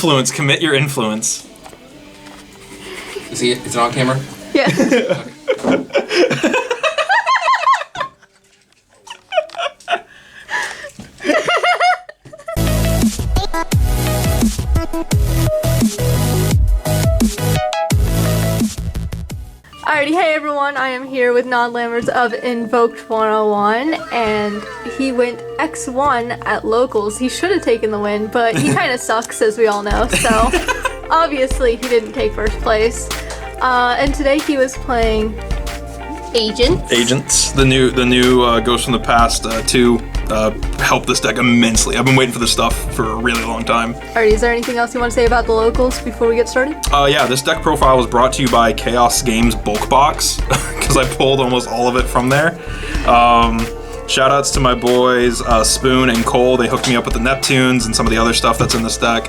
influence. Commit your influence. Is it on camera? Yeah. Alrighty, hey everyone, I am here with non-lammers of Invoked 101, and he went X1 at locals. He should have taken the win, but he kind of sucks, as we all know, so obviously he didn't take first place. And today he was playing Agents. The new Ghost from the Past 2 helped this deck immensely. I've been waiting for this stuff for a really long time. Alrighty, is there anything else you want to say about the locals before we get started? Yeah, this deck profile was brought to you by Chaos Games Bulk Box, because I pulled almost all of it from there. Shout outs to my boys Spoon and Cole. They hooked me up with the Neptunes and some of the other stuff that's in this deck.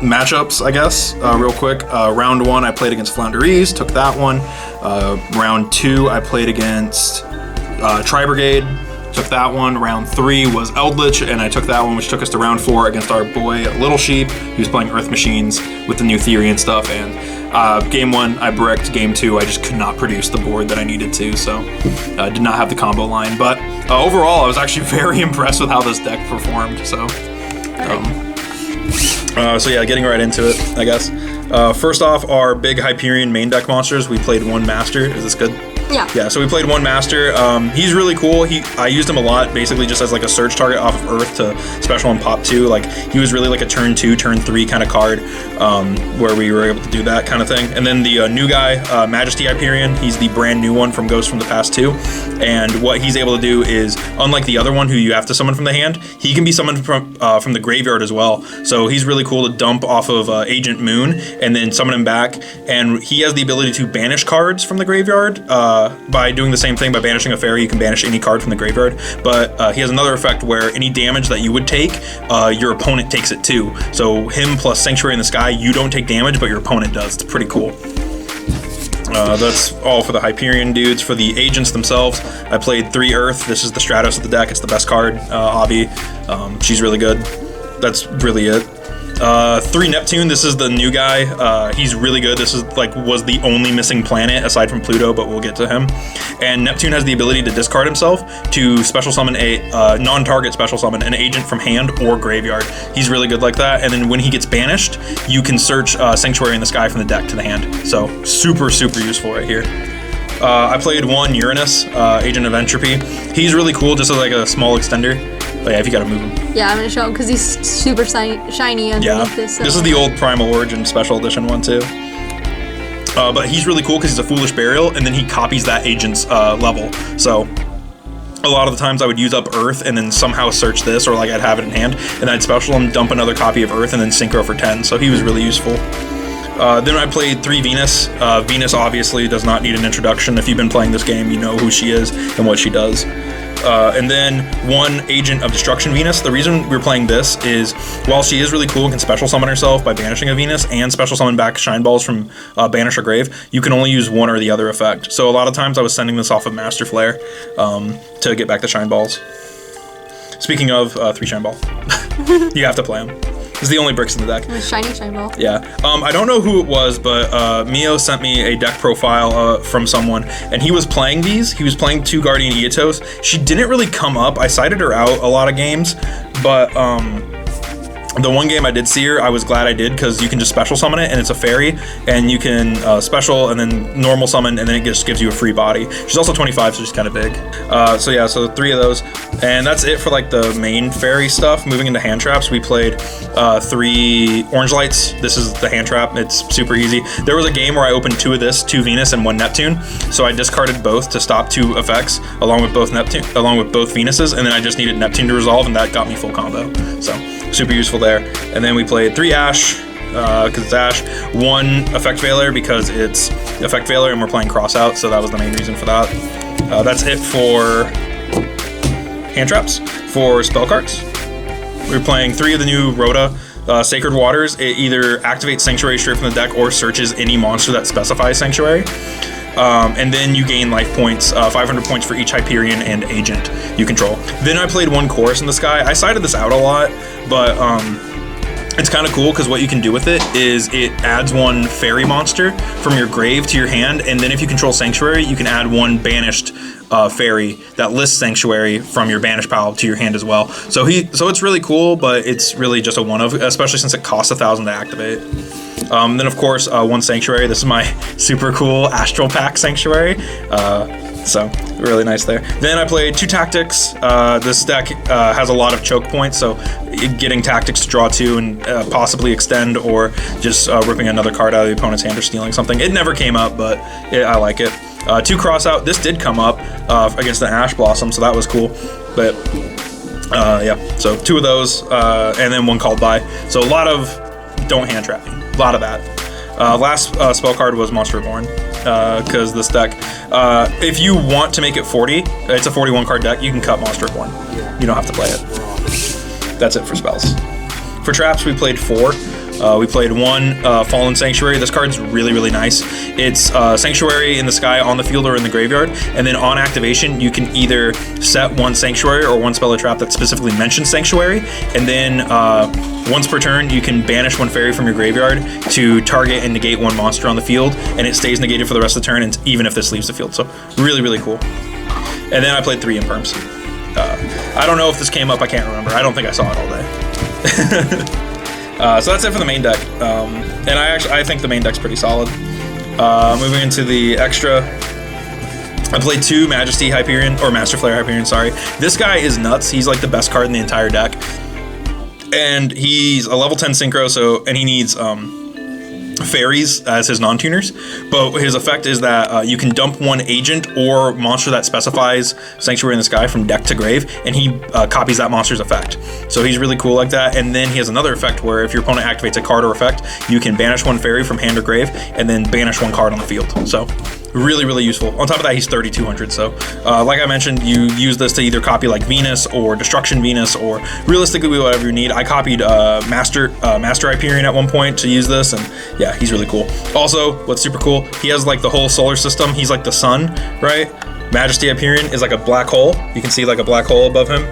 Matchups, I guess, real quick. Round 1, I played against Flounderies, took that one. Round 2, I played against Tri-Brigade, took that one. Round 3 was Eldritch, and I took that one, which took us to round 4 against our boy Little Sheep. He was playing Earth Machines with the new theory and stuff, and game 1, I bricked. Game 2, I just could not produce the board that I needed to, so did not have the combo line. But overall, I was actually very impressed with how this deck performed, so... So yeah, getting right into it, I guess. First off, our big Hyperion main deck monsters, we played one Master. Is this good? Yeah. Yeah, so we played one Master. He's really cool. I used him a lot, basically just as like a surge target off of Earth to special and pop 2. Like, he was really like a turn 2, turn 3 kind of card, where we were able to do that kind of thing. And then the new guy, Majesty Hyperion, he's the brand new one from Ghost from the Past 2. And what he's able to do is, unlike the other one who you have to summon from the hand, he can be summoned from the graveyard as well. So he's really cool to dump off of Agent Moon and then summon him back. And he has the ability to banish cards from the graveyard. By doing the same thing, by banishing a fairy, you can banish any card from the graveyard. But he has another effect where any damage that you would take, your opponent takes it too. So him plus Sanctuary in the Sky, you don't take damage, but your opponent does. It's pretty cool. That's all for the Hyperion dudes. For the agents themselves, I played 3 Earth. This is the Stratos of the deck. It's the best card. Avi, she's really good. That's really it. 3 Neptune, this is the new guy. He's really good. This is was the only missing planet aside from Pluto, but we'll get to him. And Neptune has the ability to discard himself to special summon a non-target special summon an agent from hand or graveyard. He's really good like that. And then when he gets banished, you can search Sanctuary in the Sky from the deck to the hand. So super useful right here. I played 1 Uranus, Agent of Entropy. He's really cool, just as like a small extender. But yeah, if you gotta move him. Yeah, I'm gonna show him because he's super shiny underneath this. This is the old Primal Origin Special Edition one too. But he's really cool because he's a Foolish Burial, and then he copies that agent's level. So a lot of the times I would use up Earth and then somehow search this, or like I'd have it in hand, and I'd special him, dump another copy of Earth, and then Synchro for 10. So he was really useful. Then I played 3 Venus. Venus obviously does not need an introduction. If you've been playing this game, you know who she is and what she does. And then 1 Agent of Destruction Venus. The reason we're playing this is, while she is really cool and can special summon herself by banishing a Venus and special summon back Shine Balls from Banish or Grave, you can only use one or the other effect. So a lot of times I was sending this off of Master Flare to get back the Shine Balls. Speaking of 3 Shine Ball, you have to play them. It's the only bricks in the deck. Shiny Shine Ball. Yeah. I don't know who it was, but Mio sent me a deck profile from someone, and he was playing these. He was playing 2 Guardian Eatos. She didn't really come up. I cited her out a lot of games, but the one game I did see her, I was glad I did, because you can just special summon it, and it's a fairy, and you can special and then normal summon, and then it just gives you a free body. She's also 25, so she's kind of big. So yeah, so 3 of those, and that's it for like the main fairy stuff. Moving into hand traps, we played 3 Orange Lights. This is the hand trap. It's super easy. There was a game where I opened 2 of this, 2 Venus and 1 Neptune, so I discarded both to stop 2 effects along with both Venuses, and then I just needed Neptune to resolve, and that got me full combo. So super useful there. And then we played 3 Ash, because it's Ash, 1 Effect Veiler because it's Effect Veiler and we're playing Cross Out, so that was the main reason for that. That's it for hand traps. For spell cards, we're playing 3 of the new Rhoda Sacred Waters. It either activates Sanctuary straight from the deck or searches any monster that specifies Sanctuary. And then you gain life points, 500 points for each Hyperion and agent you control. Then I played 1 Chorus in the Sky. I cited this out a lot, but It's kind of cool because what you can do with it is it adds one fairy monster from your grave to your hand, and then if you control Sanctuary, you can add one banished fairy that lists Sanctuary from your banished pile to your hand as well. So it's really cool, but it's really just a one of, especially since it costs 1,000 to activate. Then of course one Sanctuary. This is my super cool Astral Pack Sanctuary. So really nice there. Then I played 2 Tactics. This deck has a lot of choke points, so getting Tactics to draw 2 and possibly extend, or just ripping another card out of the opponent's hand or stealing something. It never came up, but I like it. 2 Crossout. This did come up against the Ash Blossom, so that was cool. But yeah, so 2 of those, and then 1 Called By. So a lot of don't hand trap me. A lot of that. Last spell card was Monster Reborn, because this deck, if you want to make it 40, it's a 41 card deck, you can cut Monster Reborn. You don't have to play it. That's it for spells. For traps, we played 4. We played 1 Fallen Sanctuary. This card's really, really nice. It's Sanctuary in the sky, on the field, or in the graveyard. And then on activation, you can either set 1 Sanctuary or 1 spell or trap that specifically mentions Sanctuary. And then once per turn, you can banish 1 fairy from your graveyard to target and negate 1 monster on the field. And it stays negated for the rest of the turn, and even if this leaves the field. So really, really cool. And then I played 3 Imperms. I don't know if this came up. I can't remember. I don't think I saw it all day. So that's it for the main deck, and I think the main deck's pretty solid. Moving into the extra, I played 2 Majesty Hyperion, or Master Flare Hyperion, sorry. This guy is nuts. He's like the best card in the entire deck, and he's a level 10 Synchro, and he needs fairies as his non-tuners, but his effect is that you can dump 1 agent or monster that specifies Sanctuary in the Sky from deck to grave, and he copies that monster's effect. So he's really cool like that. And then he has another effect where if your opponent activates a card or effect, you can banish 1 fairy from hand or grave, and then banish 1 card on the field. So really, really useful. On top of that, he's 3,200. So like I mentioned, you use this to either copy like Venus or Destruction Venus, or realistically whatever you need. I copied Master Hyperion at one point to use this, and yeah, he's really cool. Also, what's super cool, he has like the whole solar system. He's like the sun, right? Majesty Hyperion is like a black hole. You can see like a black hole above him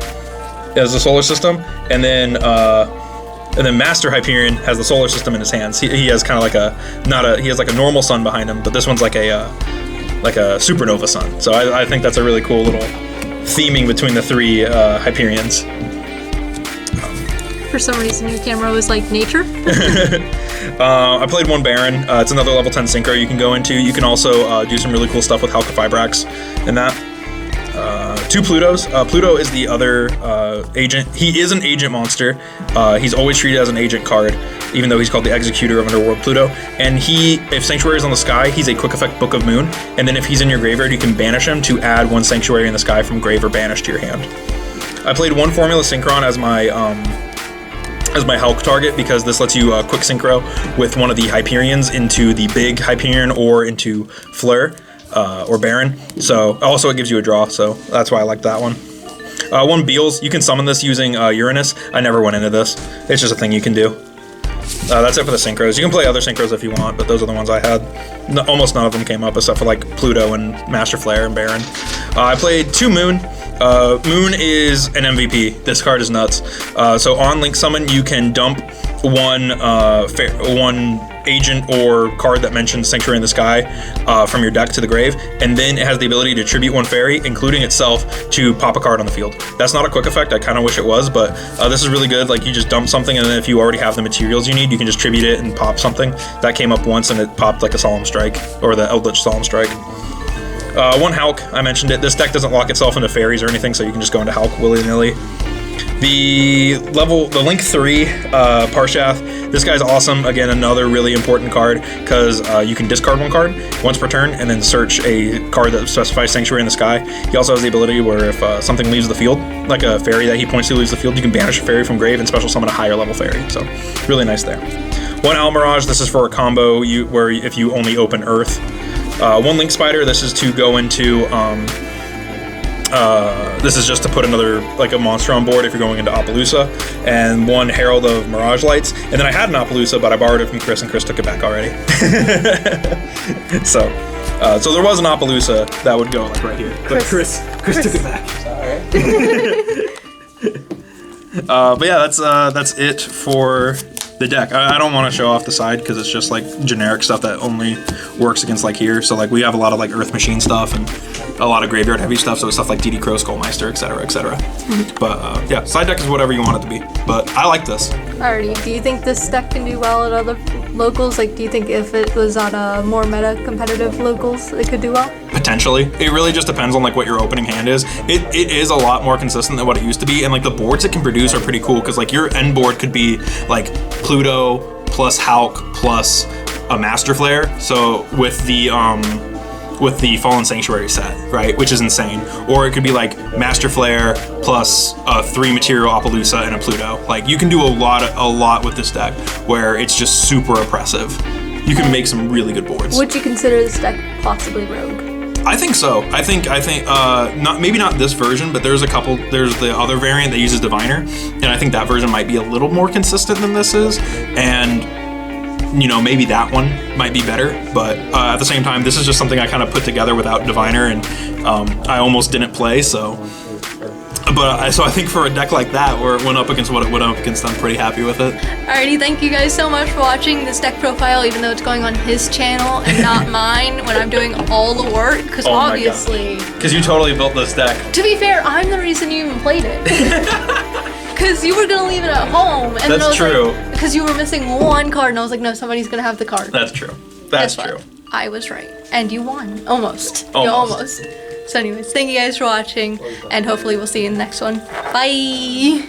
as the solar system, and then Master Hyperion has the solar system in his hands. He has kind of like he has like a normal sun behind him, but this one's like a supernova sun. So I think that's a really cool little theming between the 3 Hyperions. For some reason, your camera was like nature. I played 1 Baron. It's another level 10 Synchro you can go into. You can also do some really cool stuff with Halka Fibrax and that. 2 Plutos. Pluto is the other agent. He is an agent monster. He's always treated as an agent card, even though he's called the Executor of Underworld Pluto. And if Sanctuary is on the sky, he's a quick effect Book of Moon. And then if he's in your graveyard, you can banish him to add 1 Sanctuary in the sky from grave or banish to your hand. I played 1 Formula Synchron as my Hulk target, because this lets you quick synchro with one of the Hyperions into the big Hyperion or into Fleur. Or Baron. So also it gives you a draw, so that's why I like that one. 1 Beals. You can summon this using Uranus. I never went into this. It's just a thing you can do. That's it for the Synchros. You can play other Synchros if you want, but those are the ones I had. Almost none of them came up except for like Pluto and Master Flare and Baron. I played 2 Moon. Moon is an MVP. This card is nuts. So on Link Summon, you can dump 1 agent or card that mentions Sanctuary in the Sky from your deck to the grave, and then it has the ability to tribute 1 fairy, including itself, to pop a card on the field. That's not a quick effect. I kind of wish it was, but this is really good. Like, you just dump something, and then if you already have the materials you need, you can just tribute it and pop something. That came up once, and it popped like a Solemn Strike, or the Eldritch Solemn Strike. 1 Hulk, I mentioned it. This deck doesn't lock itself into fairies or anything, so you can just go into Hulk willy-nilly. The Link 3 Parshath, this guy's awesome. Again, another really important card, because you can discard 1 card once per turn and then search a card that specifies Sanctuary in the Sky. He also has the ability where if something leaves the field, like a fairy that he points to leaves the field, you can banish a fairy from grave and special summon a higher level fairy. So really nice there. 1 Owl Mirage, this is for a combo where if you only open Earth. 1 Link Spider, this is to go into this is just to put another, like, a monster on board if you're going into Appaloosa, and 1 Herald of Mirage Lights. And then I had an Appaloosa, but I borrowed it from Chris, and Chris took it back already. So there was an Appaloosa that would go like right here, but Chris took it back. But yeah, that's it for the deck. I don't want to show off the side because it's just like generic stuff that only works against like here. So like we have a lot of like Earth Machine stuff and a lot of graveyard heavy stuff. So it's stuff like DD Crow, Skullmeister, etc., etc. But yeah, side deck is whatever you want it to be. But I like this. Alrighty, do you think this deck can do well at other locals? Like, do you think if it was on a more meta competitive locals, it could do well? Potentially. It really just depends on like what your opening hand is. It is a lot more consistent than what it used to be, and like the boards it can produce are pretty cool because like your end board could be like Pluto plus Hulk plus a Master Flare. So with the Fallen Sanctuary set, right, which is insane. Or it could be like Master Flare plus a 3 material Appaloosa and a Pluto. Like you can do a lot with this deck where it's just super oppressive. You can make some really good boards. Would you consider this deck possibly rogue? I think so. I think maybe not this version, but there's the other variant that uses Diviner, and I think that version might be a little more consistent than this is, and you know, maybe that one might be better, but at the same time, this is just something I kind of put together without Diviner, and I almost didn't play, so I think for a deck like that, where it went up against what it went up against, I'm pretty happy with it. Alrighty, thank you guys so much for watching this deck profile, even though it's going on his channel and not mine when I'm doing all the work, because obviously... Because you totally built this deck. To be fair, I'm the reason you even played it. Because you were going to leave it at home. And That's true. Because you were missing one card, and I was like, no, somebody's going to have the card. That's true. That's Guess true. what? I was right. And you won. Almost. You Almost. almost. So anyways, thank you guys for watching, and hopefully we'll see you in the next one. Bye!